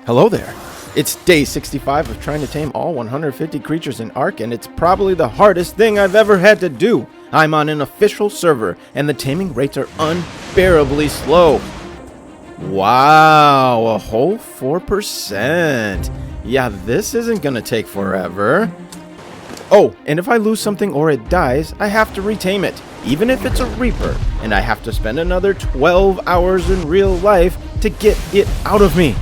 Hello there. It's day 65 of trying to tame all 150 creatures in Ark, and it's probably the hardest thing I've ever had to do. I'm on an official server, and the taming rates are unbearably slow. Wow, a whole 4%. Yeah, this isn't gonna take forever. Oh, and if I lose something or it dies, I have to retame it, even if it's a Reaper, and I have to spend another 12 hours in real life to get it out of me.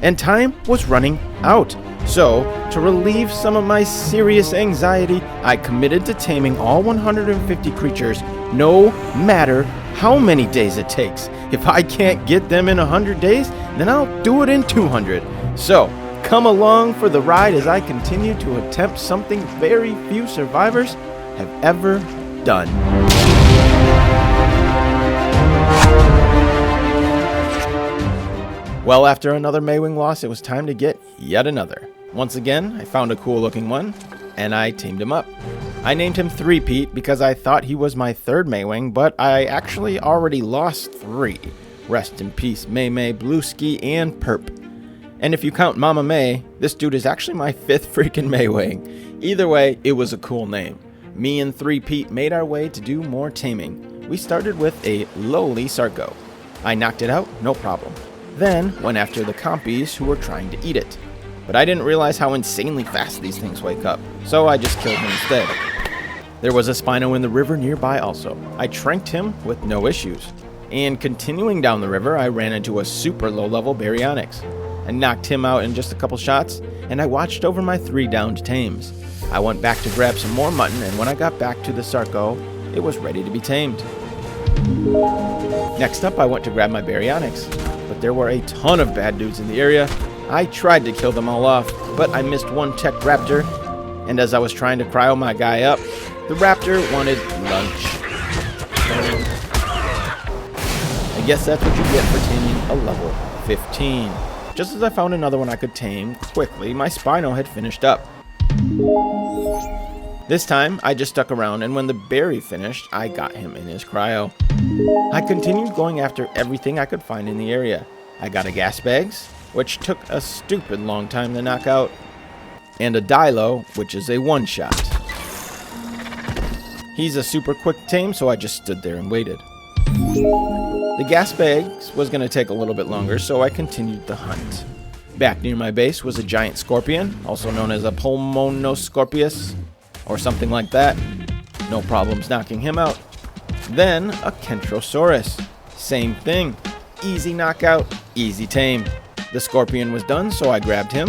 And time was running out. So, to relieve some of my serious anxiety, I committed to taming all 150 creatures, no matter how many days it takes. If I can't get them in 100 days, then I'll do it in 200. So, come along for the ride as I continue to attempt something very few survivors have ever done. Well, after another Maywing loss, it was time to get yet another. Once again, I found a cool looking one, and I tamed him up. I named him 3-Pete because I thought he was my third Maywing, but I actually already lost 3. Rest in peace, May, Blueski, and Perp. And if you count Mama May, this dude is actually my 5th freaking Maywing. Either way, it was a cool name. Me and 3-Pete made our way to do more taming. We started with a lowly Sarco. I knocked it out, no problem. Then went after the compies who were trying to eat it. But I didn't realize how insanely fast these things wake up, so I just killed him instead. There was a Spino in the river nearby also. I tranked him with no issues. And continuing down the river, I ran into a super low-level Baryonyx. I knocked him out in just a couple shots, and I watched over my 3 downed Tames. I went back to grab some more mutton, and when I got back to the Sarco, it was ready to be tamed. Next up, I went to grab my Baryonyx, but there were a ton of bad dudes in the area. I tried to kill them all off, but I missed one tech raptor, and as I was trying to cryo my guy up, the raptor wanted lunch. I guess that's what you get for taming a level 15. Just as I found another one I could tame quickly, my Spino had finished up. This time, I just stuck around, and when the berry finished, I got him in his cryo. I continued going after everything I could find in the area. I got a gas bags, which took a stupid long time to knock out, and a Dilo, which is a one-shot. He's a super quick tame, so I just stood there and waited. The gas bags was going to take a little bit longer, so I continued the hunt. Back near my base was a giant scorpion, also known as a Pulmonoscorpius, or something like that. No problems knocking him out. Then a Kentrosaurus. Same thing. Easy knockout, easy tame. The scorpion was done, so I grabbed him.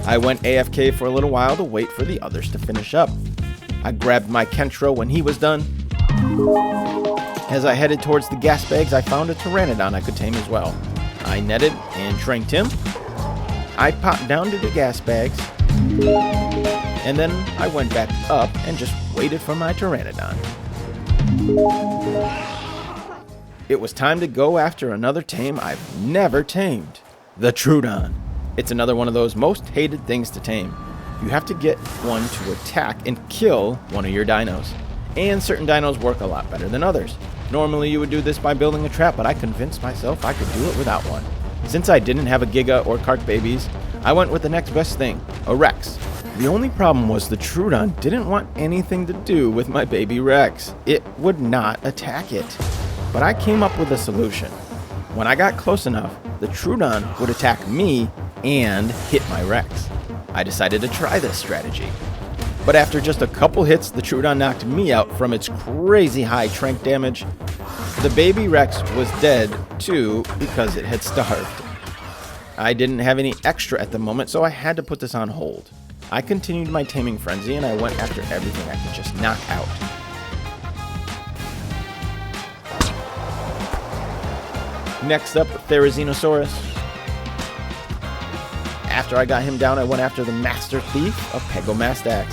I went AFK for a little while to wait for the others to finish up. I grabbed my Kentro when he was done. As I headed towards the gas bags, I found a Pteranodon I could tame as well. I netted and tranked him. I popped down to the gas bags, and then I went back up and just waited for my Pteranodon. It was time to go after another tame I've never tamed, the Troodon. It's another one of those most hated things to tame. You have to get one to attack and kill one of your dinos. And certain dinos work a lot better than others. Normally you would do this by building a trap, but I convinced myself I could do it without one. Since I didn't have a Giga or Kark babies, I went with the next best thing, a Rex. The only problem was the Troodon didn't want anything to do with my baby Rex. It would not attack it. But I came up with a solution. When I got close enough, the Troodon would attack me and hit my Rex. I decided to try this strategy. But after just a couple hits, the Troodon knocked me out from its crazy high trank damage. The baby Rex was dead too because it had starved. I didn't have any extra at the moment, so I had to put this on hold. I continued my taming frenzy and I went after everything I could just knock out. Next up, Therizinosaurus. After I got him down, I went after the Master Thief of Pegomastax.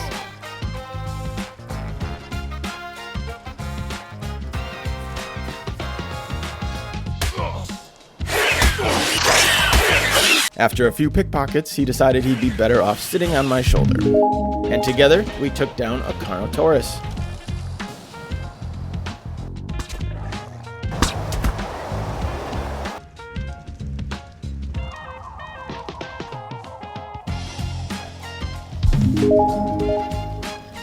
After a few pickpockets, he decided he'd be better off sitting on my shoulder. And together, we took down a Carnotaurus.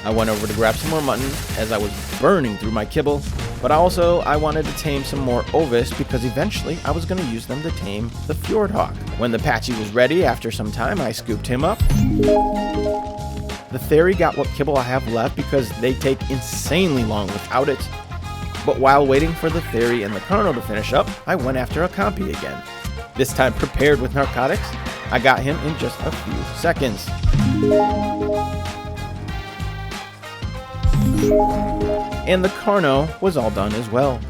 I went over to grab some more mutton as I was burning through my kibble, but also I wanted to tame some more Ovis because eventually I was going to use them to tame the Fjordhawk. When the Patchy was ready, after some time I scooped him up. The Fairy got what kibble I have left because they take insanely long without it. But while waiting for the Fairy and the Carno to finish up, I went after a Compy again. This time prepared with narcotics, I got him in just a few seconds. And the Carno was all done as well.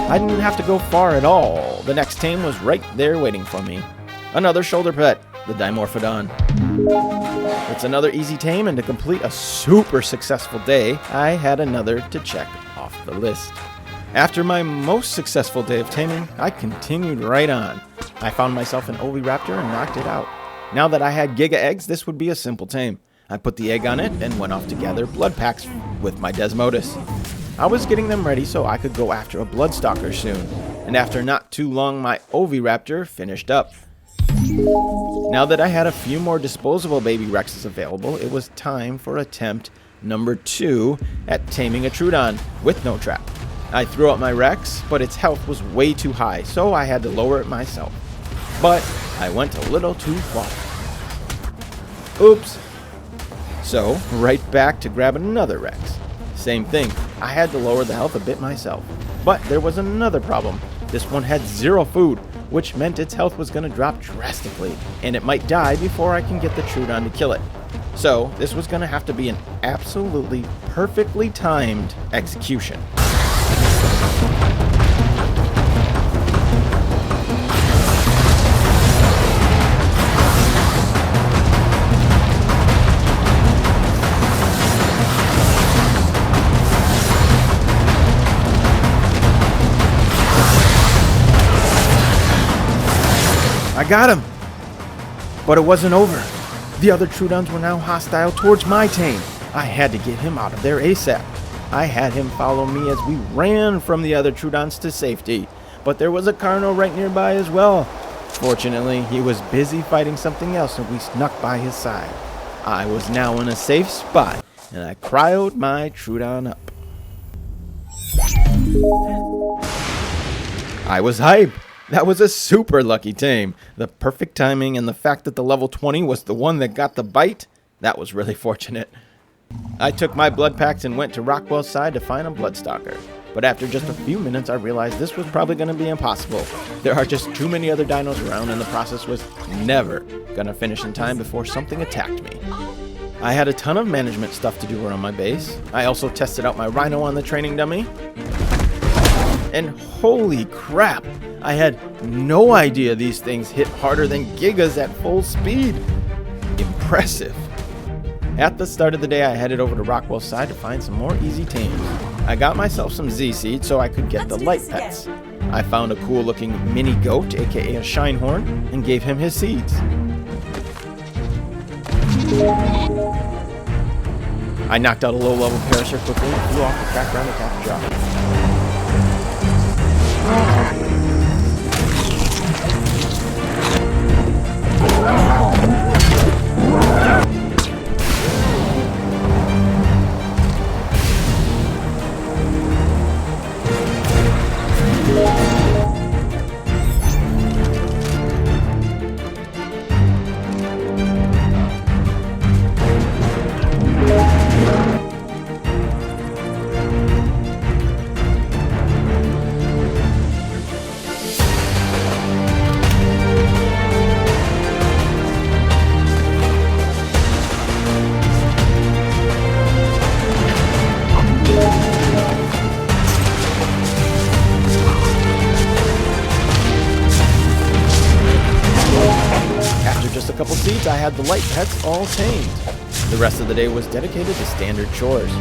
I didn't have to go far at all. The next tame was right there waiting for me. Another shoulder pet, the Dimorphodon. It's another easy tame, and to complete a super successful day, I had another to check off the list. After my most successful day of taming, I continued right on. I found myself an Oviraptor and knocked it out. Now that I had Giga eggs, this would be a simple tame. I put the egg on it and went off to gather blood packs with my Desmodus. I was getting them ready so I could go after a Bloodstalker soon, and after not too long my Oviraptor finished up. Now that I had a few more disposable baby Rexes available, it was time for attempt number 2 at taming a Troodon with no trap. I threw out my Rex, but its health was way too high, so I had to lower it myself. But I went a little too far. Oops. So, right back to grab another Rex. Same thing, I had to lower the health a bit myself. But there was another problem. This one had 0 food, which meant its health was going to drop drastically, and it might die before I can get the Troodon to kill it. So, this was going to have to be an absolutely perfectly timed execution. I got him! But it wasn't over. The other Troodons were now hostile towards my tame. I had to get him out of there ASAP. I had him follow me as we ran from the other Troodons to safety. But there was a Carno right nearby as well. Fortunately, he was busy fighting something else and we snuck by his side. I was now in a safe spot and I cryoed my Troodon up. I was hype. That was a super lucky tame. The perfect timing and the fact that the level 20 was the one that got the bite, that was really fortunate. I took my blood packs and went to Rockwell's side to find a Bloodstalker. But after just a few minutes, I realized this was probably going to be impossible. There are just too many other dinos around and the process was never going to finish in time before something attacked me. I had a ton of management stuff to do around my base. I also tested out my Rhino on the training dummy. And holy crap, I had no idea these things hit harder than Gigas at full speed. Impressive. At the start of the day, I headed over to Rockwell's side to find some more easy tames. I got myself some Z-Seeds so I could get the light pets. I found a cool looking mini goat, aka a Shinehorn, and gave him his seeds. I knocked out a low level Parasaur quickly and flew off the track around the top drop. Couple seeds, I had the light pets all tamed. The rest of the day was dedicated to standard chores.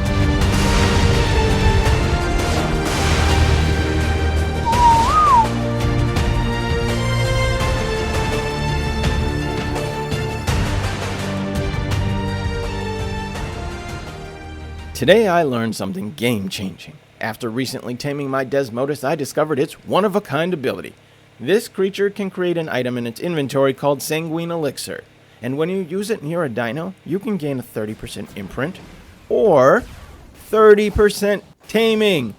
Today I learned something game-changing. After recently taming my Desmodus, I discovered its one-of-a-kind ability. This creature can create an item in its inventory called Sanguine Elixir. And when you use it near a dino, you can gain a 30% imprint or 30% taming.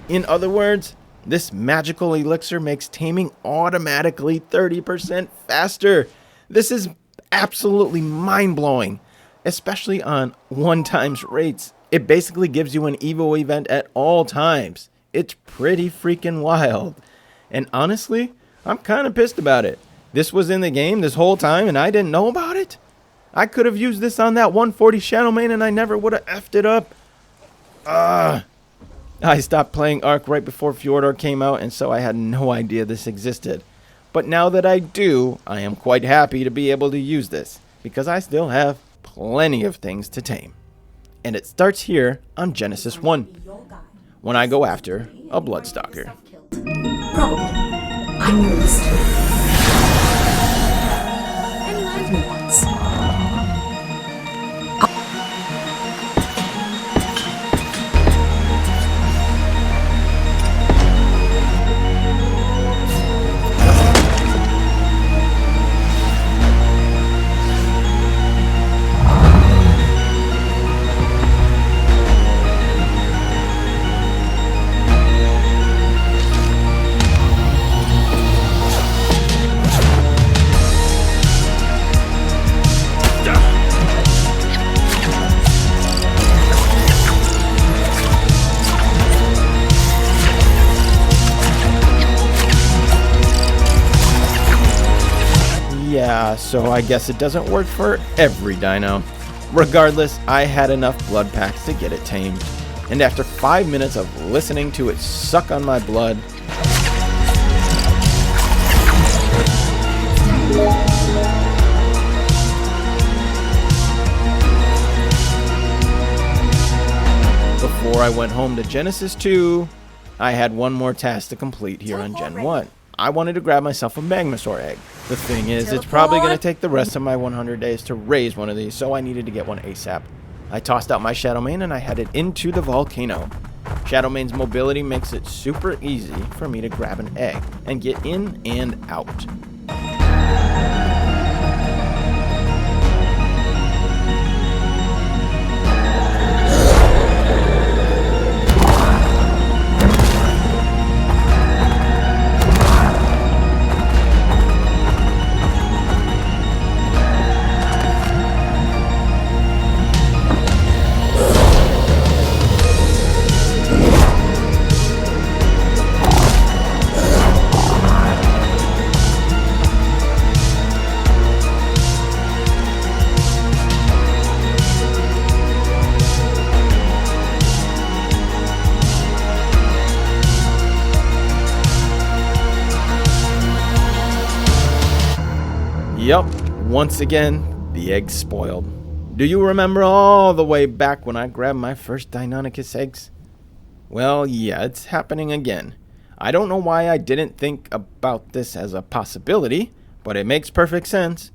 In other words, this magical elixir makes taming automatically 30% faster. This is absolutely mind-blowing, especially on 1x rates. It basically gives you an Evo event at all times. It's pretty freaking wild. And honestly, I'm kind of pissed about it. This was in the game this whole time and I didn't know about it? I could have used this on that 140 Shadowmane and I never would have effed it up. I stopped playing Ark right before Fjordhawk came out, and so I had no idea this existed. But now that I do, I am quite happy to be able to use this, because I still have plenty of things to tame. And it starts here on Genesis 1, when I go after a Bloodstalker. Probably. I'm your listener. And lied me once. Yeah, so I guess it doesn't work for every dino. Regardless, I had enough blood packs to get it tamed. And after 5 minutes of listening to it suck on my blood, before I went home to Genesis 2, I had one more task to complete here on Gen 1. I wanted to grab myself a Magmasaur Egg. The thing is, it's probably going to take the rest of my 100 days to raise one of these, so I needed to get one ASAP. I tossed out my Shadowmane and I headed into the volcano. Shadowmane's mobility makes it super easy for me to grab an egg and get in and out. Yup, once again, the egg's spoiled. Do you remember all the way back when I grabbed my first Deinonychus eggs? Well, yeah, it's happening again. I don't know why I didn't think about this as a possibility, but it makes perfect sense.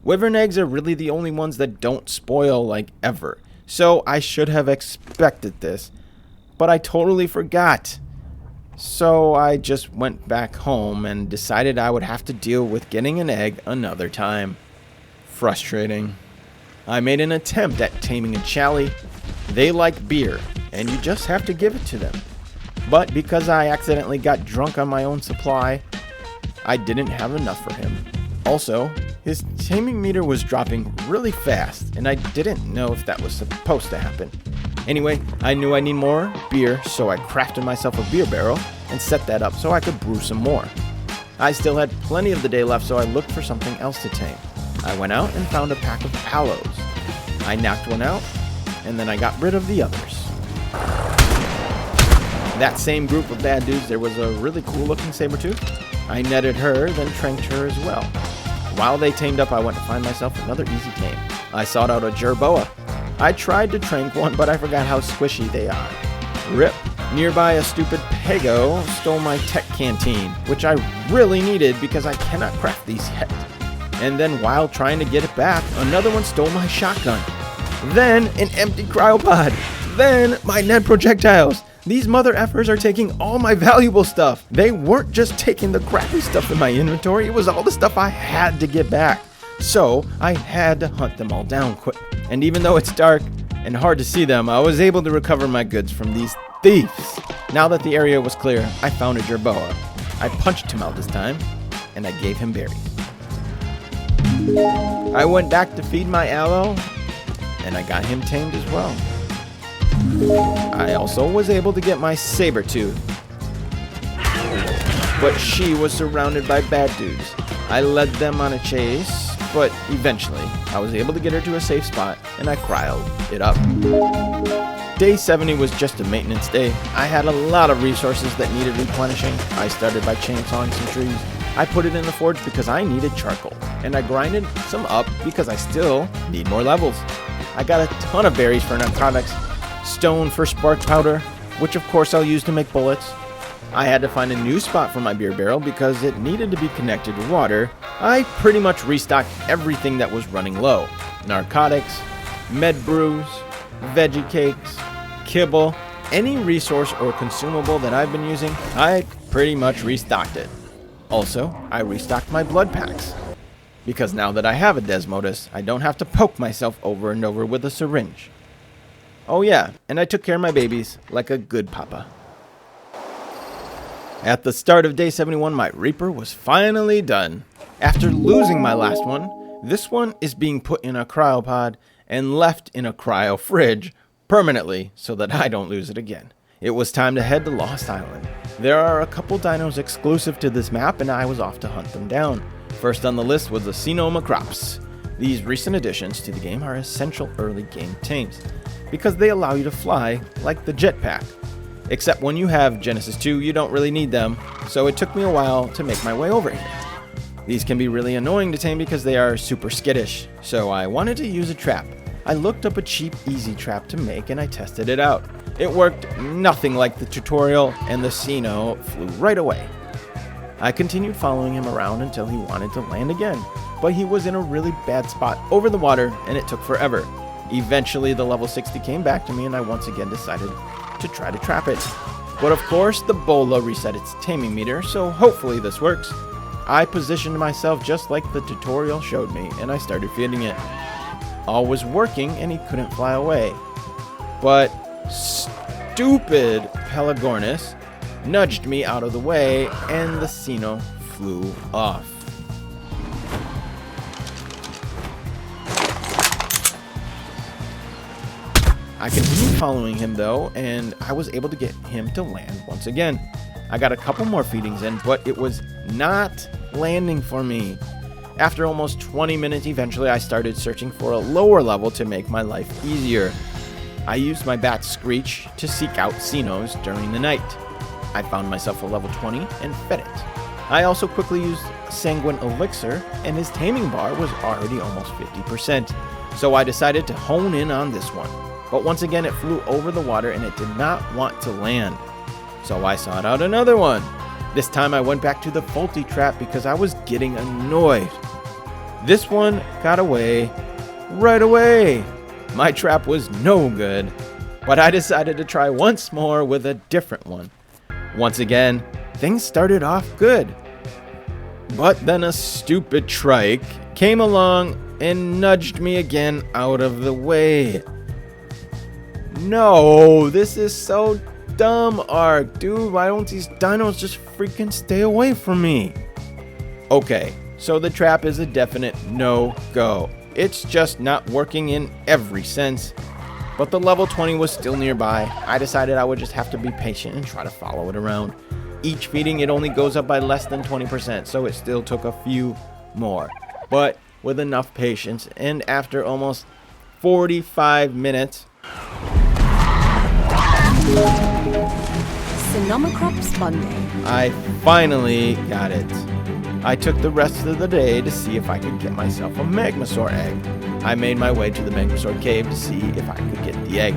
Wyvern eggs are really the only ones that don't spoil like ever, so I should have expected this, but I totally forgot. So I just went back home and decided I would have to deal with getting an egg another time. Frustrating. I made an attempt at taming a Chally. They like beer, and you just have to give it to them. But because I accidentally got drunk on my own supply, I didn't have enough for him. Also, his taming meter was dropping really fast, and I didn't know if that was supposed to happen. Anyway, I knew I need more beer, so I crafted myself a beer barrel and set that up so I could brew some more. I still had plenty of the day left, so I looked for something else to tame. I went out and found a pack of aloes. I knocked one out, and then I got rid of the others. That same group of bad dudes, there was a really cool looking saber-tooth. I netted her, then tranked her as well. While they tamed up, I went to find myself another easy tame. I sought out a Jerboa. I tried to trank one, but I forgot how squishy they are. RIP. Nearby, a stupid Pego stole my tech canteen, which I really needed because I cannot craft these yet. And then while trying to get it back, another one stole my shotgun. Then an empty cryopod. Then my net projectiles. These mother effers are taking all my valuable stuff. They weren't just taking the crappy stuff in my inventory, it was all the stuff I had to get back. So I had to hunt them all down quick. And even though it's dark and hard to see them, I was able to recover my goods from these thieves. Now that the area was clear, I found a Jerboa. I punched him out this time, and I gave him berries. I went back to feed my aloe, and I got him tamed as well. I also was able to get my Sabertooth, but she was surrounded by bad dudes. I led them on a chase, but eventually I was able to get her to a safe spot, and I cryoed it up. Day 70 was just a maintenance day. I had a lot of resources that needed replenishing. I started by chainsawing some trees. I put it in the forge because I needed charcoal, and I grinded some up because I still need more levels. I got a ton of berries for narcotics, stone for spark powder, which of course I'll use to make bullets. I had to find a new spot for my beer barrel because it needed to be connected to water. I pretty much restocked everything that was running low. Narcotics, med brews, veggie cakes, kibble, any resource or consumable that I've been using, I pretty much restocked it. Also, I restocked my blood packs, because now that I have a Desmodus, I don't have to poke myself over and over with a syringe. Oh yeah, and I took care of my babies like a good papa. At the start of day 71, my Reaper was finally done. After losing my last one, this one is being put in a cryopod and left in a cryo fridge permanently so that I don't lose it again. It was time to head to Lost Island. There are a couple dinos exclusive to this map, and I was off to hunt them down. First on the list was the Sinomacrops. These recent additions to the game are essential early game tames because they allow you to fly like the jetpack. Except when you have Genesis 2, you don't really need them, so it took me a while to make my way over here. These can be really annoying to tame because they are super skittish, so I wanted to use a trap. I looked up a cheap, easy trap to make and I tested it out. It worked nothing like the tutorial, and the Sino flew right away. I continued following him around until he wanted to land again, but he was in a really bad spot over the water and it took forever. Eventually the level 60 came back to me and I once again decided to try to trap it. But of course the Bola reset its taming meter, so hopefully this works. I positioned myself just like the tutorial showed me and I started feeding it. All was working and he couldn't fly away. But stupid Pelagornis nudged me out of the way and the Sino flew off. I continued following him though, and I was able to get him to land once again. I got a couple more feedings in, but it was not landing for me. After almost 20 minutes, eventually I started searching for a lower level to make my life easier. I used my bat Screech to seek out Sinos during the night. I found myself a level 20 and fed it. I also quickly used Sanguine Elixir, and his taming bar was already almost 50%, so I decided to hone in on this one. But once again it flew over the water and it did not want to land. So I sought out another one. This time I went back to the faulty trap because I was getting annoyed. This one got away right away. My trap was no good, but I decided to try once more with a different one. Once again, things started off good. But then a stupid trike came along and nudged me again out of the way. No, this is so dumb, Ark. Dude, why don't these dinos just freaking stay away from me? Okay, so the trap is a definite no-go. It's just not working in every sense. But the level 20 was still nearby. I decided I would just have to be patient and try to follow it around. Each feeding, it only goes up by less than 20%, so it still took a few more. But with enough patience, and after almost 45 minutes... Sinomacrops Monday. I finally got it. I took the rest of the day to see if I could get myself a Magmasaur Egg. I made my way to the Magmasaur cave to see if I could get the egg.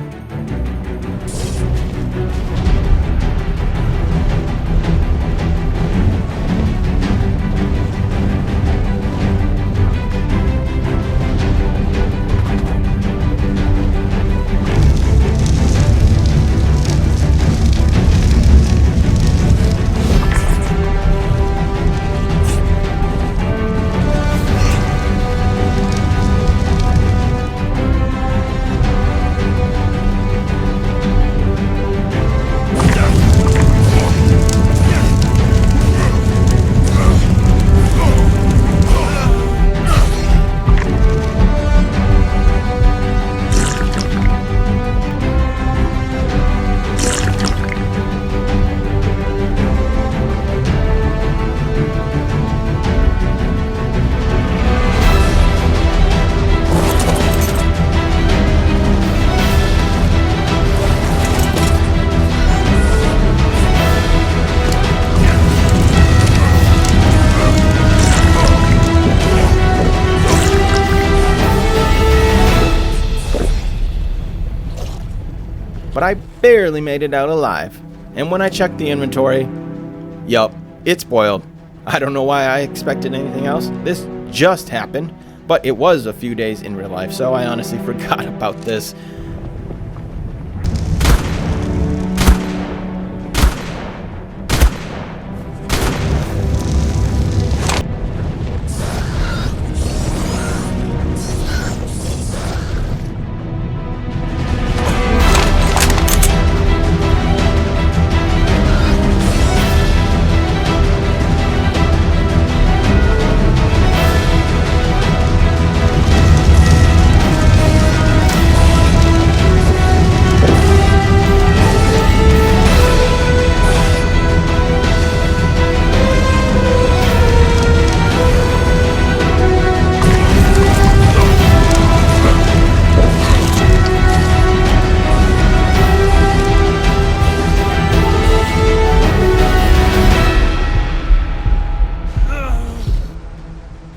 but I barely made it out alive. And when I checked the inventory, yup, it's spoiled. I don't know why I expected anything else. This just happened, but it was a few days in real life, so I honestly forgot about this.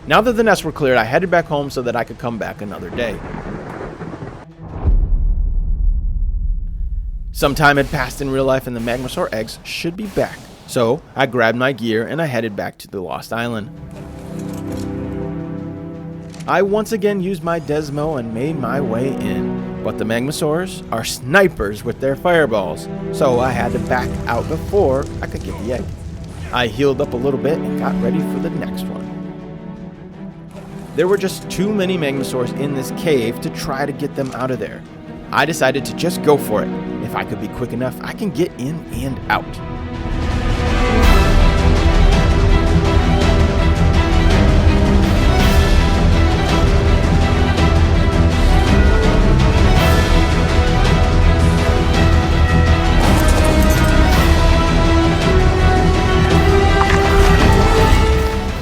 Now that the nests were cleared, I headed back home so that I could come back another day. Some time had passed in real life and the Magmasaur eggs should be back. So I grabbed my gear and I headed back to the Lost Island. I once again used my Desmo and made my way in, but the Magmasaurs are snipers with their fireballs, so I had to back out before I could get the egg. I healed up a little bit and got ready for the next one. There were just too many Magmasaurs in this cave to try to get them out of there. I decided to just go for it. If I could be quick enough, I can get in and out.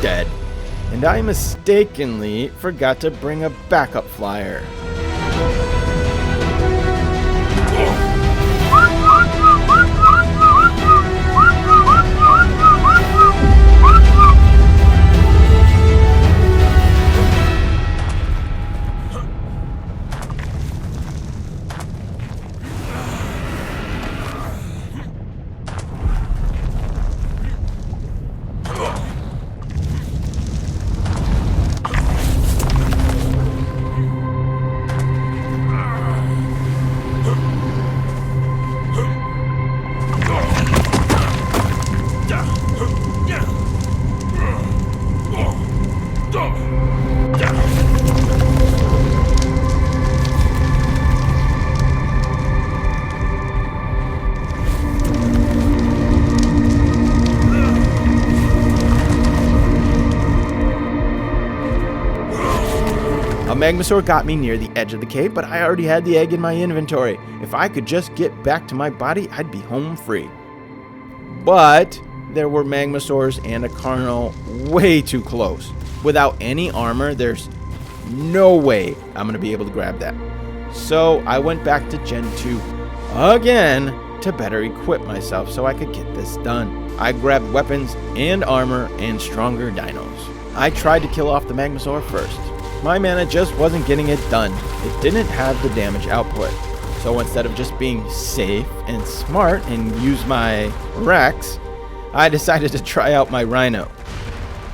Dead. And I mistakenly forgot to bring a backup flyer. A Magmasaur got me near the edge of the cave, but I already had the egg in my inventory. If I could just get back to my body, I'd be home free. But there were Magmasaurs and a Carno way too close. Without any armor, there's no way I'm going to be able to grab that. So I went back to Gen 2 again to better equip myself so I could get this done. I grabbed weapons and armor and stronger dinos. I tried to kill off the Magmasaur first. My mana just wasn't getting it done. It didn't have the damage output. So instead of just being safe and smart and use my Rex, I decided to try out my Rhino.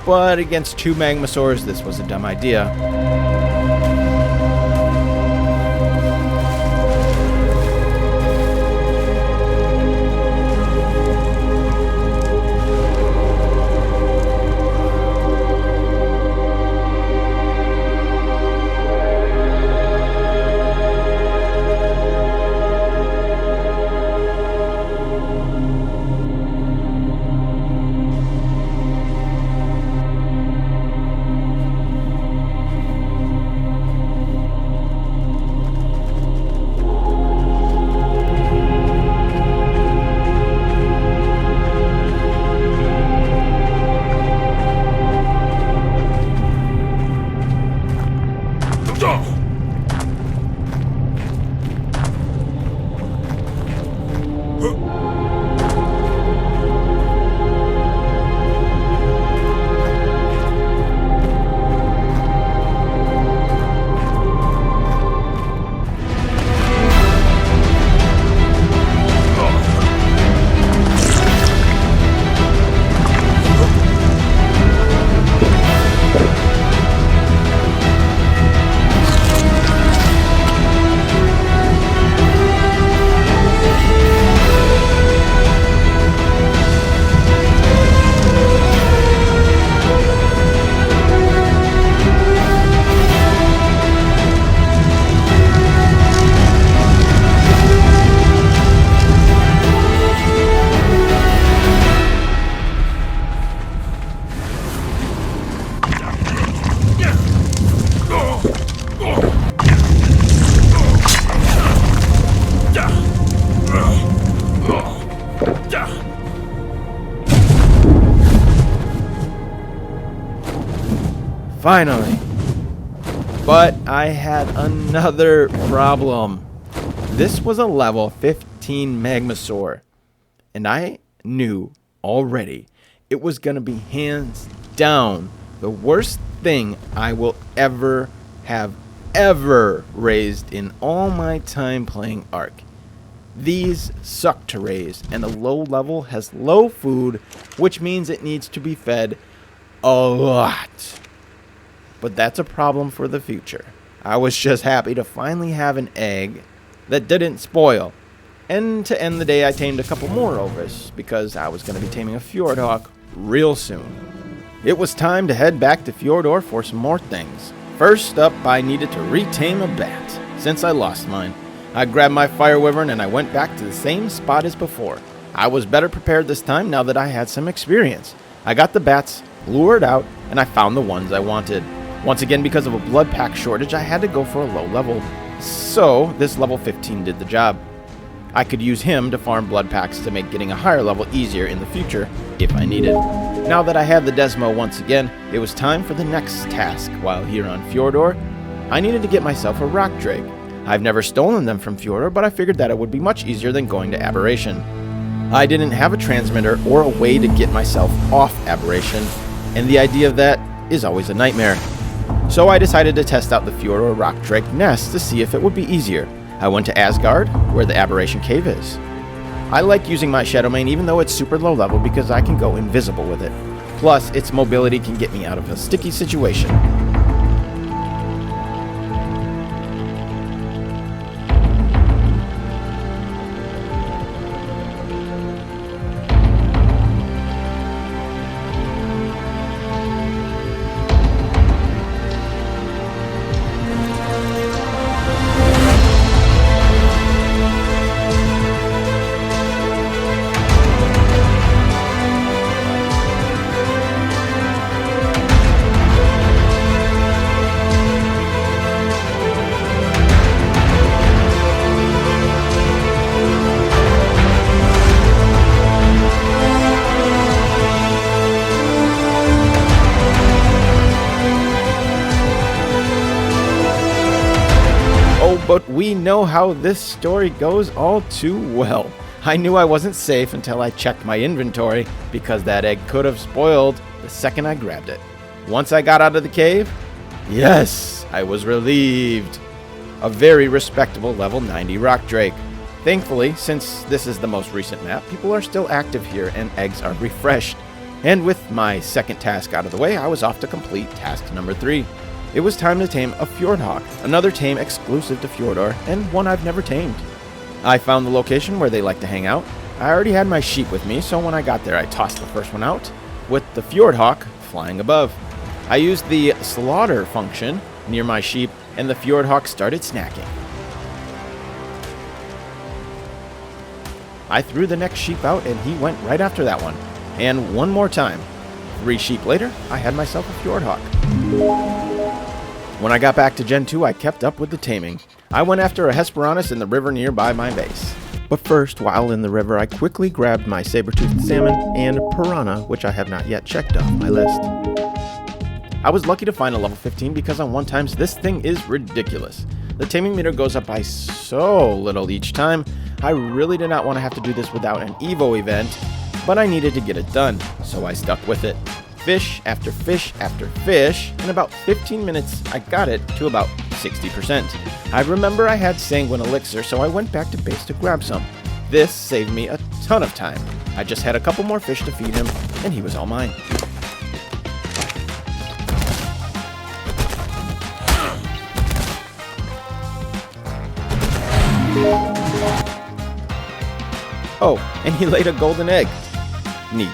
But against two Magmasaurs, this was a dumb idea. Finally. But I had another problem. This was a level 15 Magmasaur. And I knew already it was going to be hands down the worst thing I will ever raised in all my time playing Ark. These suck to raise, and the low level has low food, which means it needs to be fed a lot. But that's a problem for the future. I was just happy to finally have an egg that didn't spoil. And to end the day, I tamed a couple more Ovis, because I was going to be taming a Fjordhawk real soon. It was time to head back to Fjordor for some more things. First up, I needed to retame a bat, since I lost mine. I grabbed my fire wyvern and I went back to the same spot as before. I was better prepared this time now that I had some experience. I got the bats lured out and I found the ones I wanted. Once again, because of a blood pack shortage, I had to go for a low level. So this level 15 did the job. I could use him to farm blood packs to make getting a higher level easier in the future if I needed. Now that I had the Desmo once again, it was time for the next task. While here on Fjordor, I needed to get myself a rock drake. I've never stolen them from Fjordor, but I figured that it would be much easier than going to Aberration. I didn't have a transmitter or a way to get myself off Aberration, and the idea of that is always a nightmare. So I decided to test out the Fjordor rock drake nest to see if it would be easier. I went to Asgard, where the Aberration cave is. I like using my Shadow Mane even though it's super low level because I can go invisible with it. Plus, its mobility can get me out of a sticky situation. But we know how this story goes all too well. I knew I wasn't safe until I checked my inventory, because that egg could have spoiled the second I grabbed it. Once I got out of the cave, yes, I was relieved. A very respectable level 90 rock drake. Thankfully, since this is the most recent map, people are still active here and eggs are refreshed. And with my second task out of the way, I was off to complete task number 3. It was time to tame a Fjordhawk, another tame exclusive to Fjordor, and one I've never tamed. I found the location where they like to hang out. I already had my sheep with me, so when I got there I tossed the first one out, with the Fjordhawk flying above. I used the slaughter function near my sheep, and the Fjordhawk started snacking. I threw the next sheep out, and he went right after that one. And one more time. 3 sheep later, I had myself a Fjordhawk. When I got back to Gen 2, I kept up with the taming. I went after a Hesperornis in the river nearby my base. But first, while in the river, I quickly grabbed my saber-toothed salmon and piranha, which I have not yet checked off my list. I was lucky to find a level 15 because on 1x this thing is ridiculous. The taming meter goes up by so little each time. I really did not want to have to do this without an Evo event, but I needed to get it done, so I stuck with it. Fish after fish after fish. In about 15 minutes, I got it to about 60%. I remember I had Sanguine Elixir, so I went back to base to grab some. This saved me a ton of time. I just had a couple more fish to feed him, and he was all mine. Oh, and he laid a golden egg. Neat.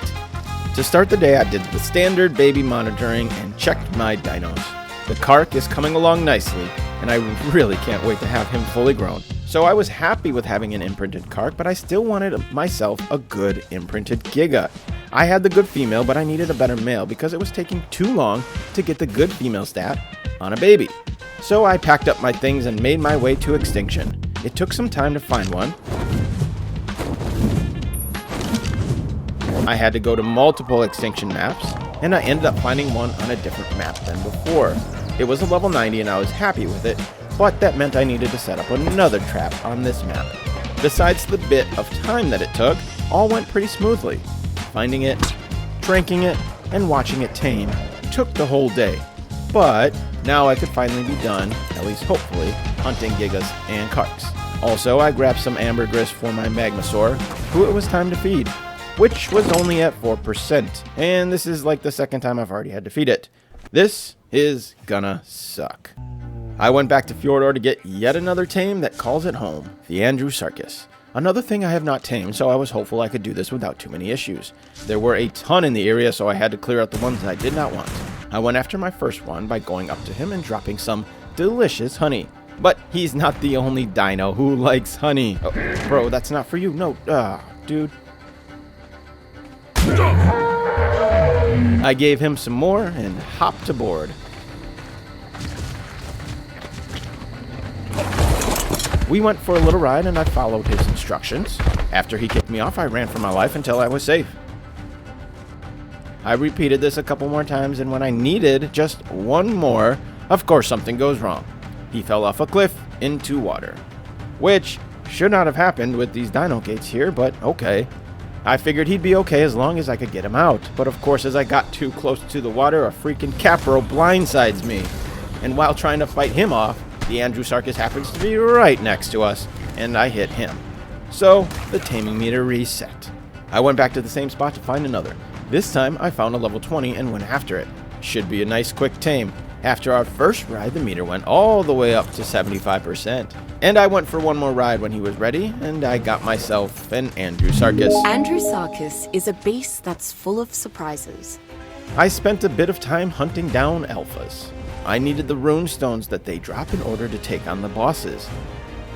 To start the day, I did the standard baby monitoring and checked my dinos. The Kark is coming along nicely, and I really can't wait to have him fully grown. So I was happy with having an imprinted Kark, but I still wanted myself a good imprinted Giga. I had the good female, but I needed a better male because it was taking too long to get the good female stat on a baby. So I packed up my things and made my way to Extinction. It took some time to find one. I had to go to multiple Extinction maps, and I ended up finding one on a different map than before. It was a level 90 and I was happy with it, but that meant I needed to set up another trap on this map. Besides the bit of time that it took, all went pretty smoothly. Finding it, drinking it, and watching it tame took the whole day. But now I could finally be done, at least hopefully, hunting Gigas and Karks. Also, I grabbed some ambergris for my Magmasaur, who it was time to feed, which was only at 4%, and this is like the second time I've already had to feed it. This is gonna suck. I went back to Fjordhawk to get yet another tame that calls it home, the Andrewsarchus. Another thing I have not tamed, so I was hopeful I could do this without too many issues. There were a ton in the area, so I had to clear out the ones I did not want. I went after my first one by going up to him and dropping some delicious honey. But he's not the only dino who likes honey. Oh, bro, that's not for you. No, dude. I gave him some more and hopped aboard. We went for a little ride and I followed his instructions. After he kicked me off, I ran for my life until I was safe. I repeated this a couple more times, and when I needed just one more, of course something goes wrong. He fell off a cliff into water, which should not have happened with these dino gates here, but okay. I figured he'd be okay as long as I could get him out, but of course as I got too close to the water, a freaking Capro blindsides me. And while trying to fight him off, the Andrewsarchus happens to be right next to us, and I hit him. So, the taming meter reset. I went back to the same spot to find another. This time, I found a level 20 and went after it. Should be a nice quick tame. After our first ride, the meter went all the way up to 75%. And I went for one more ride when he was ready, and I got myself an Andrewsarchus. Andrewsarchus is a base that's full of surprises. I spent a bit of time hunting down alphas. I needed the rune stones that they drop in order to take on the bosses.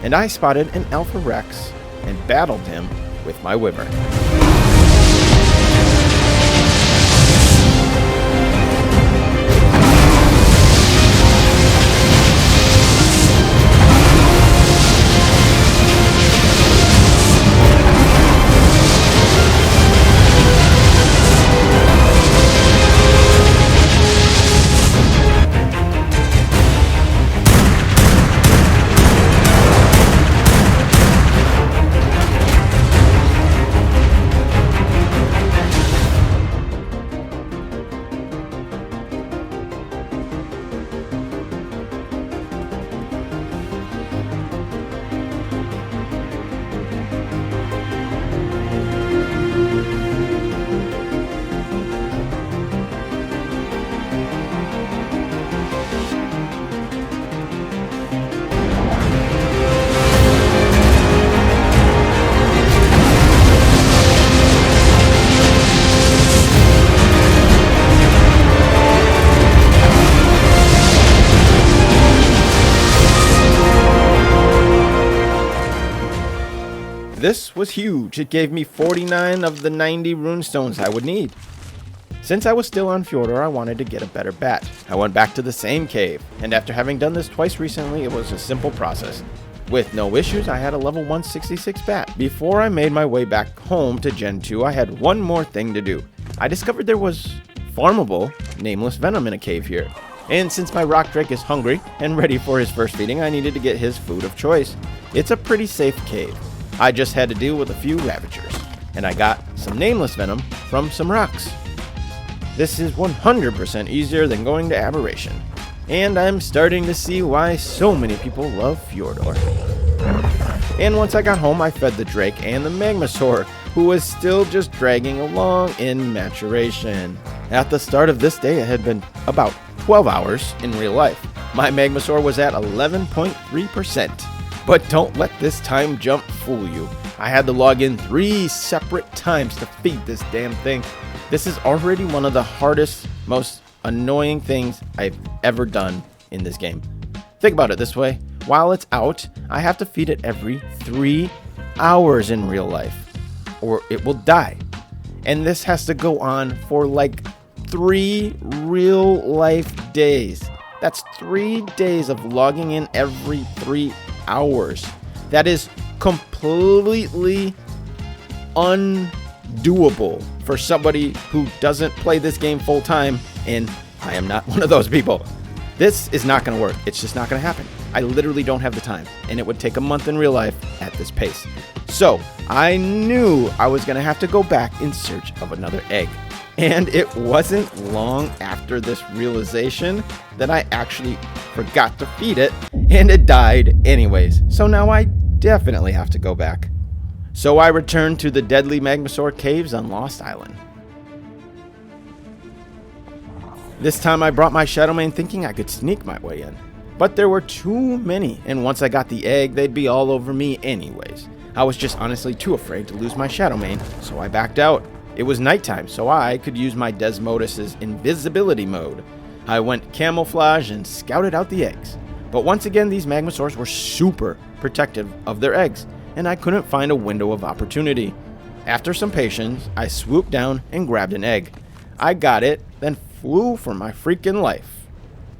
And I spotted an Alpha Rex and battled him with my Wyvern. This was huge. It gave me 49 of the 90 runestones I would need. Since I was still on Fjordhawk, I wanted to get a better bat. I went back to the same cave, and after having done this twice recently, it was a simple process. With no issues, I had a level 166 bat. Before I made my way back home to Gen 2, I had one more thing to do. I discovered there was farmable, nameless venom in a cave here. And since my rock drake is hungry and ready for his first feeding, I needed to get his food of choice. It's a pretty safe cave. I just had to deal with a few ravagers, and I got some nameless venom from some rocks. This is 100% easier than going to Aberration, and I'm starting to see why so many people love Fjordhawk. And once I got home, I fed the drake and the Magmasaur, who was still just dragging along in maturation. At the start of this day, it had been about 12 hours in real life. My Magmasaur was at 11.3%. But don't let this time jump fool you. I had to log in 3 separate times to feed this damn thing. This is already one of the hardest, most annoying things I've ever done in this game. Think about it this way. While it's out, I have to feed it every 3 hours in real life, or it will die. And this has to go on for like 3 real life days. That's 3 days of logging in every 3 hours. That is completely undoable for somebody who doesn't play this game full time, and I am not one of those people. This is not going to work. It's just not going to happen. I literally don't have the time, and it would take a month in real life at this pace. So I knew I was going to have to go back in search of another egg. And it wasn't long after this realization that I actually forgot to feed it, and it died anyways. So now I definitely have to go back. So I returned to the deadly Magmasaur caves on Lost Island. This time I brought my Shadowmane thinking I could sneak my way in. But there were too many, and once I got the egg, they'd be all over me anyways. I was just honestly too afraid to lose my Shadowmane, so I backed out. It was nighttime, so I could use my Desmodus's invisibility mode. I went camouflage and scouted out the eggs. But once again, these Magmasaurs were super protective of their eggs, and I couldn't find a window of opportunity. After some patience, I swooped down and grabbed an egg. I got it, then flew for my freaking life.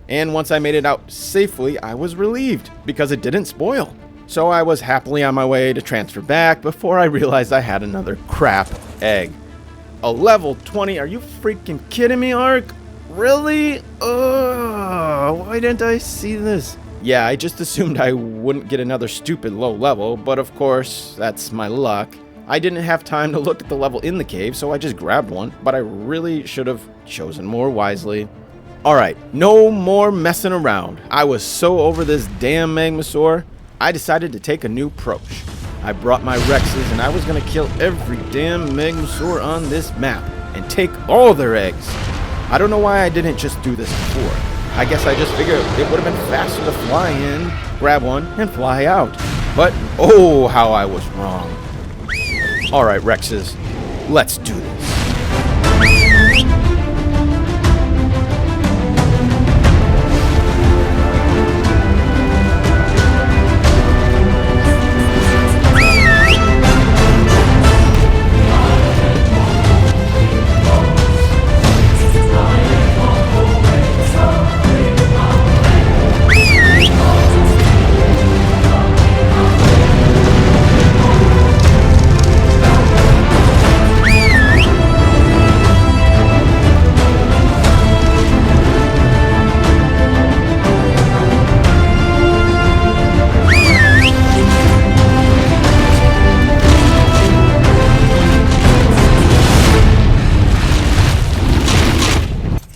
And once I made it out safely, I was relieved because it didn't spoil. So I was happily on my way to transfer back before I realized I had another crap egg. A level 20? Are you freaking kidding me, Ark? Really? Why didn't I see this? Yeah, I just assumed I wouldn't get another stupid low level, but of course, that's my luck. I didn't have time to look at the level in the cave, so I just grabbed one, but I really should have chosen more wisely. Alright, no more messing around. I was so over this damn Magmasaur, I decided to take a new approach. I brought my Rexes and I was going to kill every damn Magmasaur on this map and take all their eggs. I don't know why I didn't just do this before. I guess I just figured it would have been faster to fly in, grab one, and fly out. But oh, how I was wrong. Alright, Rexes, let's do this.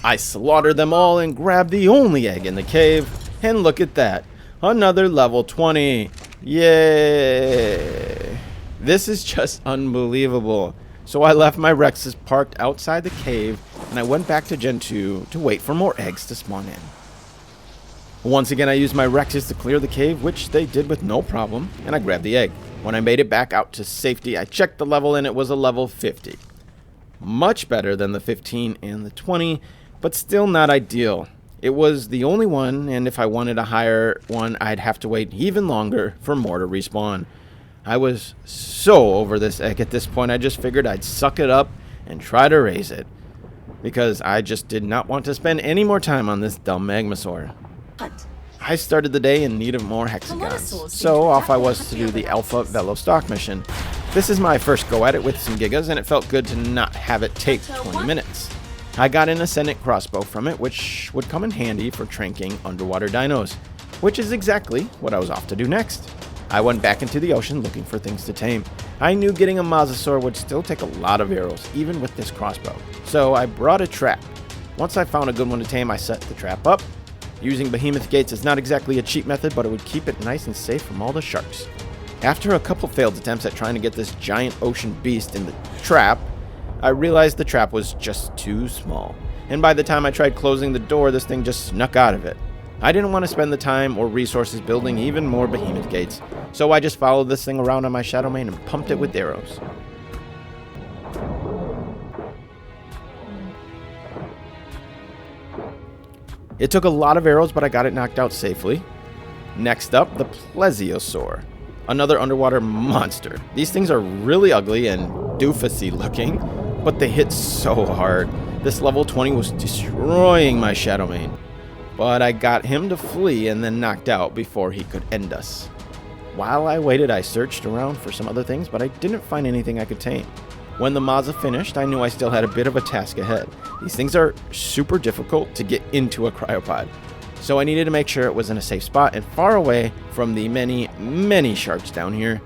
I slaughtered them all and grabbed the only egg in the cave, and look at that, another level 20. Yay! This is just unbelievable. So I left my Rexes parked outside the cave, and I went back to Gen 2 to wait for more eggs to spawn in. Once again, I used my Rexes to clear the cave, which they did with no problem, and I grabbed the egg. When I made it back out to safety, I checked the level, and it was a level 50. Much better than the 15 and the 20, but still not ideal. It was the only one, and if I wanted a higher one, I'd have to wait even longer for more to respawn. I was so over this egg at this point, I just figured I'd suck it up and try to raise it, because I just did not want to spend any more time on this dumb Magmasaur. I started the day in need of more hexagons, so off I was to do the Alpha Velo Stock mission. This is my first go at it with some Gigas, and it felt good to not have it take 20 minutes. I got an Ascendant crossbow from it, which would come in handy for tranking underwater dinos, which is exactly what I was off to do next. I went back into the ocean looking for things to tame. I knew getting a Mosasaur would still take a lot of arrows, even with this crossbow, so I brought a trap. Once I found a good one to tame, I set the trap up. Using behemoth gates is not exactly a cheap method, but it would keep it nice and safe from all the sharks. After a couple failed attempts at trying to get this giant ocean beast in the trap, I realized the trap was just too small, and by the time I tried closing the door, this thing just snuck out of it. I didn't want to spend the time or resources building even more behemoth gates, so I just followed this thing around on my Shadowmane and pumped it with arrows. It took a lot of arrows, but I got it knocked out safely. Next up, the Plesiosaur, another underwater monster. These things are really ugly and doofusy looking, but they hit so hard. This level 20 was destroying my Shadowmane, but I got him to flee and then knocked out before he could end us. While I waited, I searched around for some other things, but I didn't find anything I could tame. When the Maza finished, I knew I still had a bit of a task ahead. These things are super difficult to get into a cryopod, so I needed to make sure it was in a safe spot and far away from the many, many sharks down here.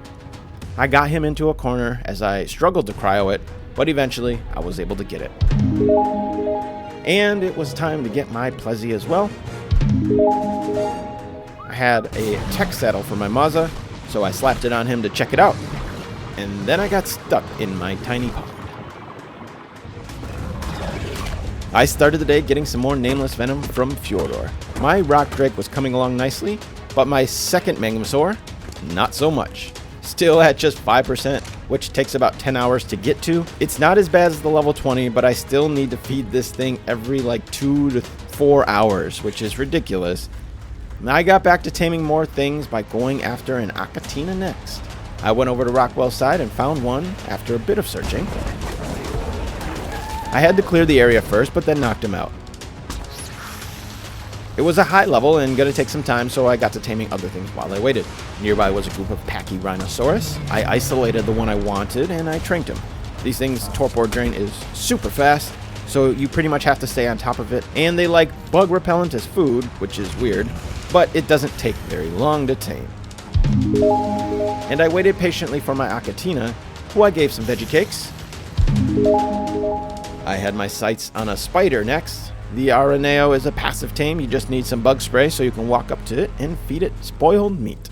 I got him into a corner as I struggled to cryo it, but eventually I was able to get it. And it was time to get my Plezzy as well. I had a tech saddle for my Maza, so I slapped it on him to check it out. And then I got stuck in my tiny pond. I started the day getting some more nameless venom from Fjordhawk. My rock drake was coming along nicely, but my second Magmasaur, not so much. Still at just 5%, which takes about 10 hours to get to. It's not as bad as the level 20, but I still need to feed this thing every like 2 to 4 hours, which is ridiculous. And I got back to taming more things by going after an Achatina next. I went over to Rockwell's side and found one after a bit of searching. I had to clear the area first, but then knocked him out. It was a high level and gonna take some time, so I got to taming other things while I waited. Nearby was a group of Pachyrhinosaurus. I isolated the one I wanted and I tranked him. These things' torpor drain is super fast, so you pretty much have to stay on top of it, and they like bug repellent as food, which is weird, but it doesn't take very long to tame. And I waited patiently for my Achatina, who I gave some veggie cakes. I had my sights on a spider next. The Araneo is a passive tame. You just need some bug spray so you can walk up to it and feed it spoiled meat.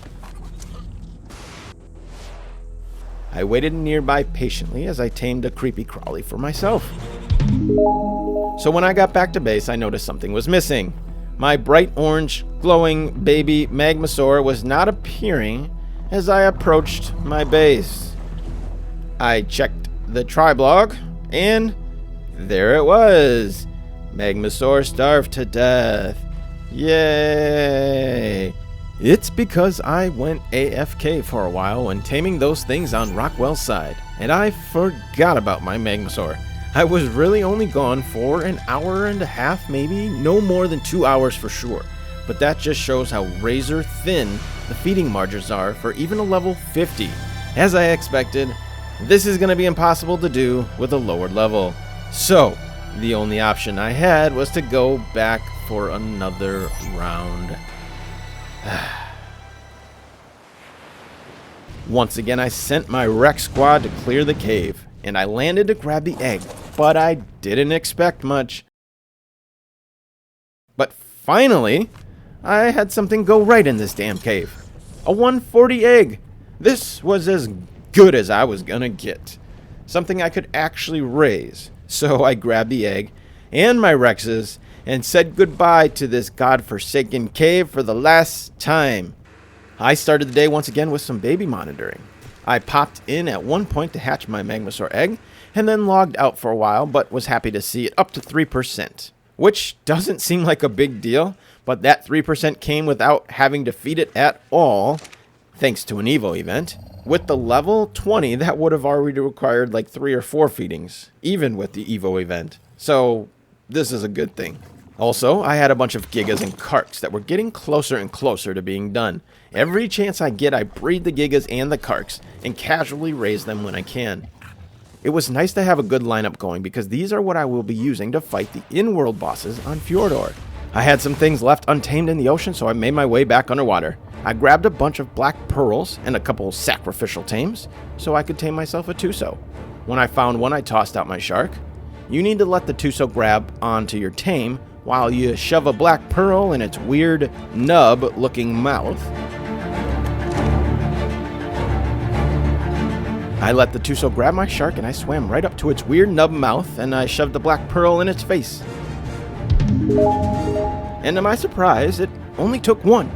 I waited nearby patiently as I tamed a creepy crawly for myself. So when I got back to base, I noticed something was missing. My bright orange, glowing baby Magmasaur was not appearing as I approached my base. I checked the Triblog, and there it was. Magmasaur starved to death. Yay! It's because I went AFK for a while when taming those things on Rockwell's side, and I forgot about my Magmasaur. I was really only gone for an hour and a half, maybe, no more than 2 hours for sure. But that just shows how razor thin the feeding margins are for even a level 50. As I expected, this is going to be impossible to do with a lower level. So, the only option I had was to go back for another round. Once again, I sent my Rex squad to clear the cave, and I landed to grab the egg, but I didn't expect much. But finally, I had something go right in this damn cave. A 140 egg. This was as good as I was gonna get. Something I could actually raise. So I grabbed the egg and my Rexes and said goodbye to this godforsaken cave for the last time. I started the day once again with some baby monitoring. I popped in at one point to hatch my Magmasaur egg and then logged out for a while, but was happy to see it up to 3%, which doesn't seem like a big deal, but that 3% came without having to feed it at all, thanks to an Evo event. With the level 20, that would have already required like 3 or 4 feedings, even with the Evo event. So this is a good thing. Also, I had a bunch of Gigas and Karks that were getting closer and closer to being done. Every chance I get, I breed the Gigas and the Karks and casually raise them when I can. It was nice to have a good lineup going because these are what I will be using to fight the in-world bosses on Fjordhawk. I had some things left untamed in the ocean, so I made my way back underwater. I grabbed a bunch of black pearls and a couple sacrificial tames so I could tame myself a Tuso. When I found one, I tossed out my shark. You need to let the Tuso grab onto your tame while you shove a black pearl in its weird nub-looking mouth. I let the Tuso grab my shark and I swam right up to its weird nub mouth and I shoved the black pearl in its face. And to my surprise, it only took one.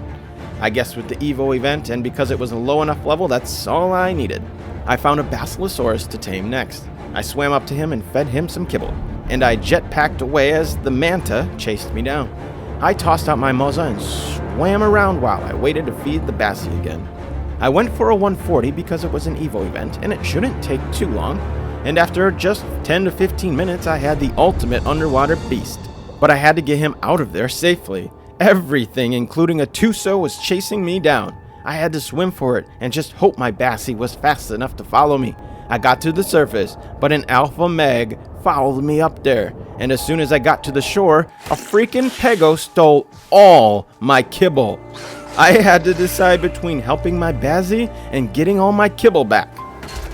I guess with the Evo event and because it was a low enough level, that's all I needed. I found a Basilosaurus to tame next. I swam up to him and fed him some kibble, and I jetpacked away as the Manta chased me down. I tossed out my Moza and swam around while I waited to feed the Bassi again. I went for a 140 because it was an Evo event and it shouldn't take too long, and after just 10 to 15 minutes I had the ultimate underwater beast. But I had to get him out of there safely. Everything, including a Tuso, was chasing me down. I had to swim for it and just hope my Bassi was fast enough to follow me. I got to the surface, but an alpha meg followed me up there, and as soon as I got to the shore, a freaking pego stole all my kibble. I had to decide between helping my Bazzy and getting all my kibble back.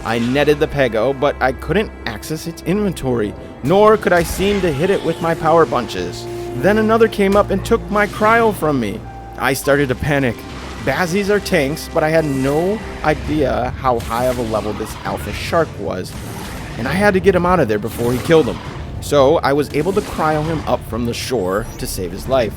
I netted the pego, but I couldn't access its inventory, nor could I seem to hit it with my power bunches. Then another came up and took my cryo from me. I started to panic. Bazzies are tanks, but I had no idea how high of a level this alpha shark was, and I had to get him out of there before he killed him. So I was able to cryo him up from the shore to save his life.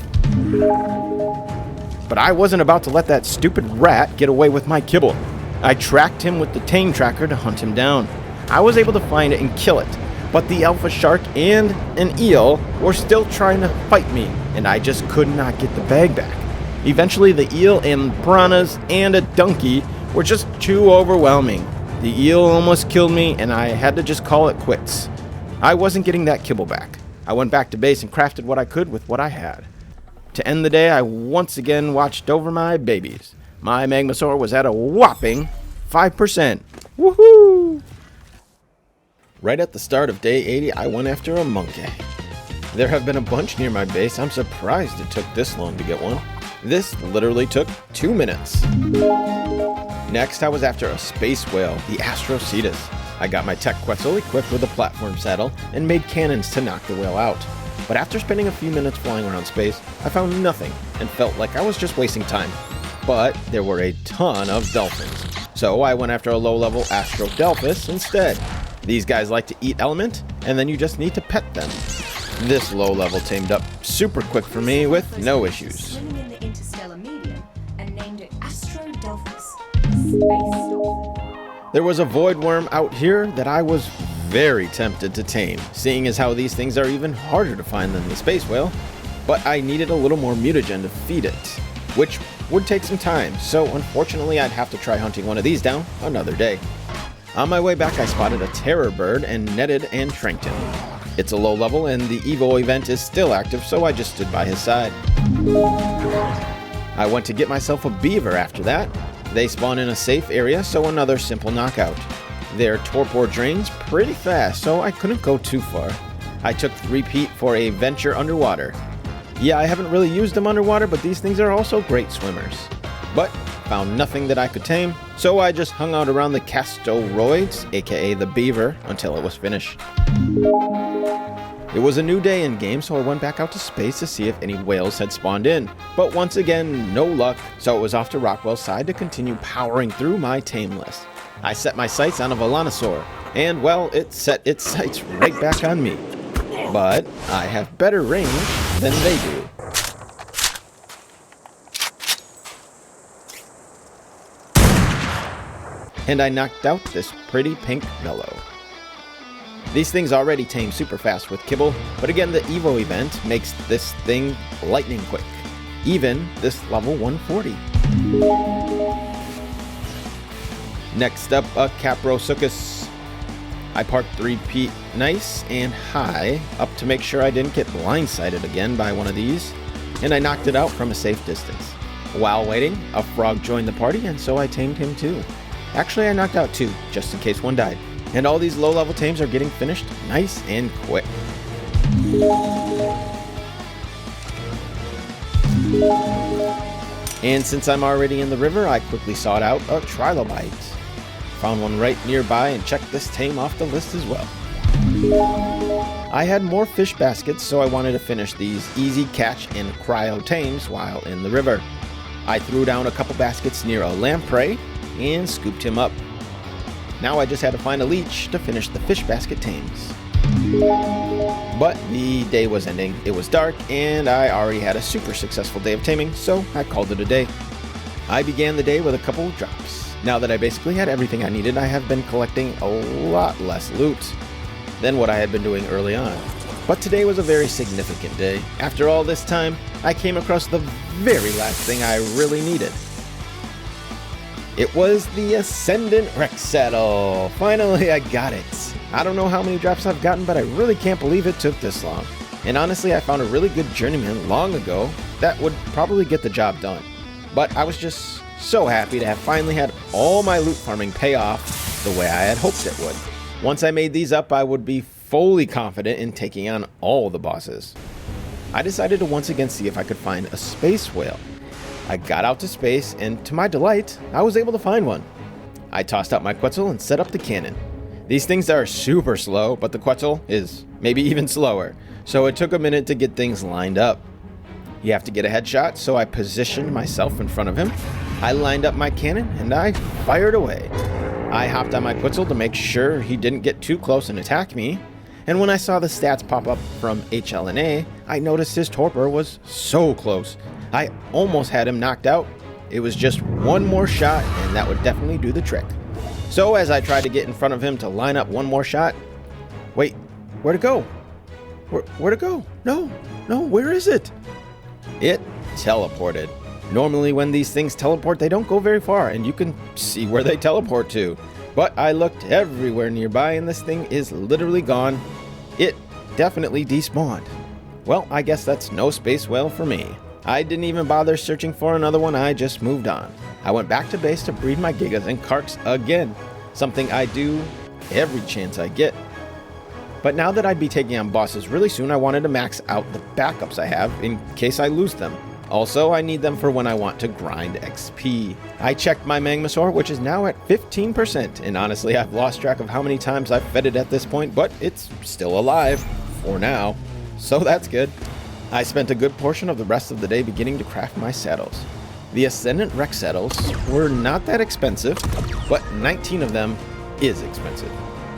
But I wasn't about to let that stupid rat get away with my kibble. I tracked him with the Tame tracker to hunt him down. I was able to find it and kill it, but the alpha shark and an eel were still trying to fight me, and I just could not get the bag back. Eventually, the eel and piranhas and a donkey were just too overwhelming. The eel almost killed me, and I had to just call it quits. I wasn't getting that kibble back. I went back to base and crafted what I could with what I had. To end the day, I once again watched over my babies. My Magmasaur was at a whopping 5%. Woohoo! Right at the start of day 80, I went after a monkey. There have been a bunch near my base. I'm surprised it took this long to get one. This literally took 2 minutes. Next, I was after a space whale, the Andrewsarchus. I got my tech quetzal equipped with a platform saddle and made cannons to knock the whale out. But after spending a few minutes flying around space, I found nothing and felt like I was just wasting time. But there were a ton of dolphins, so I went after a low-level Astrodelphus instead. These guys like to eat element, and then you just need to pet them. This low-level tamed up super quick for me with no issues. There was a void worm out here that I was very tempted to tame, seeing as how these things are even harder to find than the space whale, but I needed a little more mutagen to feed it, which would take some time, so unfortunately I'd have to try hunting one of these down another day. On my way back, I spotted a terror bird and netted and tranked him. It's a low level and the Evo event is still active, so I just stood by his side. I went to get myself a beaver after that. They spawn in a safe area, so another simple knockout. Their torpor drains pretty fast, so I couldn't go too far. I took repeat for a venture underwater. Yeah, I haven't really used them underwater, but these things are also great swimmers. But found nothing that I could tame, so I just hung out around the Castoroids, aka the beaver, until it was finished. It was a new day in game, so I went back out to space to see if any whales had spawned in. But once again, no luck, so it was off to Rockwell's side to continue powering through my tame list. I set my sights on a Volanosaur, and well, it set its sights right back on me. But I have better range than they do. And I knocked out this pretty pink mellow. These things already tame super fast with kibble, but again the Evo event makes this thing lightning quick. Even this level 140. Next up, a Caprosuchus. I parked 3 nice and high up to make sure I didn't get blindsided again by one of these, and I knocked it out from a safe distance. While waiting, a frog joined the party, and so I tamed him too. Actually, I knocked out 2, just in case one died. And all these low-level tames are getting finished nice and quick. And since I'm already in the river, I quickly sought out a trilobite. Found one right nearby and checked this tame off the list as well. I had more fish baskets, so I wanted to finish these easy catch and cryo tames while in the river. I threw down a couple baskets near a lamprey and scooped him up. Now I just had to find a leech to finish the fish basket tames. But the day was ending, it was dark, and I already had a super successful day of taming, so I called it a day. I began the day with a couple of drops. Now that I basically had everything I needed, I have been collecting a lot less loot than what I had been doing early on. But today was a very significant day. After all this time, I came across the very last thing I really needed. It was the Ascendant Rex Saddle. Finally, I got it. I don't know how many drops I've gotten, but I really can't believe it took this long. And honestly, I found a really good journeyman long ago that would probably get the job done. But I was just so happy to have finally had all my loot farming pay off the way I had hoped it would. Once I made these up, I would be fully confident in taking on all the bosses. I decided to once again see if I could find a space whale. I got out to space, and to my delight, I was able to find one. I tossed out my Quetzal and set up the cannon. These things are super slow, but the Quetzal is maybe even slower, so it took a minute to get things lined up. You have to get a headshot, so I positioned myself in front of him. I lined up my cannon, and I fired away. I hopped on my Quetzal to make sure he didn't get too close and attack me, and when I saw the stats pop up from HLNA, I noticed his torpor was so close. I almost had him knocked out. It was just one more shot, and that would definitely do the trick. So as I tried to get in front of him to line up one more shot, wait, where'd it go? Where'd it go? No, where is it? It teleported. Normally when these things teleport, they don't go very far, and you can see where they teleport to. But I looked everywhere nearby, and this thing is literally gone. It definitely despawned. Well, I guess that's no space whale for me. I didn't even bother searching for another one, I just moved on. I went back to base to breed my Gigas and Karks again, something I do every chance I get. But now that I'd be taking on bosses really soon, I wanted to max out the backups I have in case I lose them. Also, I need them for when I want to grind XP. I checked my Magmasaur, which is now at 15%, and honestly, I've lost track of how many times I've fed it at this point, but it's still alive, for now, so that's good. I spent a good portion of the rest of the day beginning to craft my saddles. The Ascendant Rex saddles were not that expensive, but 19 of them is expensive.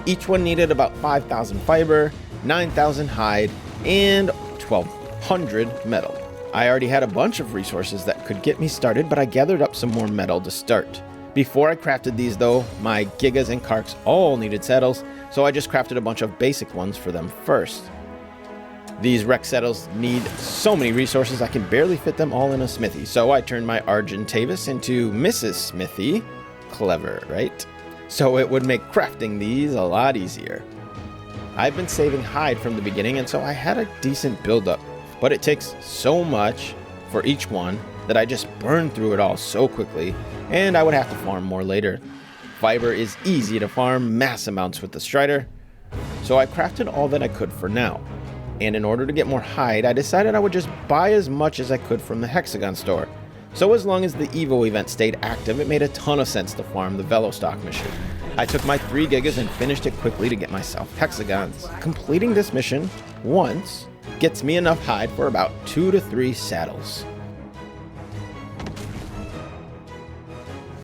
Each one needed about 5,000 fiber, 9,000 hide, and 1,200 metal. I already had a bunch of resources that could get me started, but I gathered up some more metal to start. Before I crafted these though, my Gigas and Karks all needed saddles, so I just crafted a bunch of basic ones for them first. These Rex saddles need so many resources I can barely fit them all in a smithy, so I turned my Argentavis into Mrs. Smithy. Clever, right? So it would make crafting these a lot easier. I've been saving hide from the beginning, and so I had a decent build-up, but it takes so much for each one that I just burned through it all so quickly, and I would have to farm more later. Fiber is easy to farm mass amounts with the Strider, so I crafted all that I could for now. And in order to get more hide, I decided I would just buy as much as I could from the Hexagon store. So as long as the Evo event stayed active, it made a ton of sense to farm the Velostock mission. I took my 3 Gigas and finished it quickly to get myself Hexagons. Completing this mission once gets me enough hide for about 2 to 3 saddles.